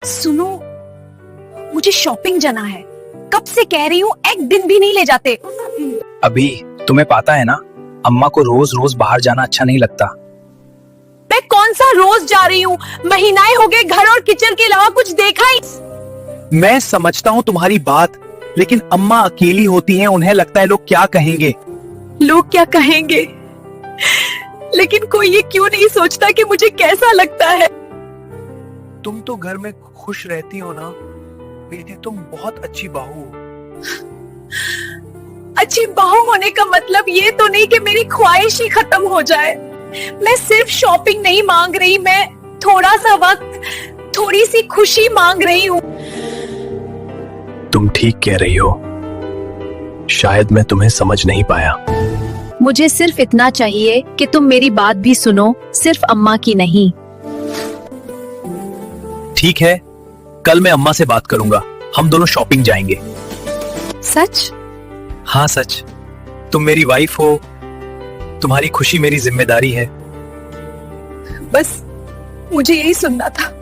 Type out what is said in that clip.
सुनो, मुझे शॉपिंग जाना है। कब से कह रही हूँ, एक दिन भी नहीं ले जाते। अभी तुम्हें पता है ना, अम्मा को रोज रोज बाहर जाना अच्छा नहीं लगता। मैं कौन सा रोज जा रही हूँ? महीनाएं हो गए, घर और किचन के अलावा कुछ देखा ही। मैं समझता हूँ तुम्हारी बात, लेकिन अम्मा अकेली होती हैं, उन्हें लगता है लोग क्या कहेंगे। लोग क्या कहेंगे, लेकिन कोई ये क्यों नहीं सोचता कि मुझे कैसा लगता है। तुम तो घर में खुश रहती हो ना बेटी, तुम बहुत अच्छी बहू हो। अच्छी बहू होने का मतलब ये तो नहीं कि मेरी ख्वाहिश ही खत्म हो जाए। मैं सिर्फ शॉपिंग नहीं मांग रही, मैं थोड़ा सा वक्त, थोड़ी सी खुशी मांग रही हूँ। तुम ठीक कह रही हो, शायद मैं तुम्हें समझ नहीं पाया। मुझे सिर्फ इतना चाहिए कि तुम मेरी बात भी सुनो, सिर्फ अम्मा की नहीं। ठीक है, कल मैं अम्मा से बात करूंगा, हम दोनों शॉपिंग जाएंगे। सच? हाँ सच। तुम मेरी वाइफ हो, तुम्हारी खुशी मेरी जिम्मेदारी है। बस मुझे यही सुनना था।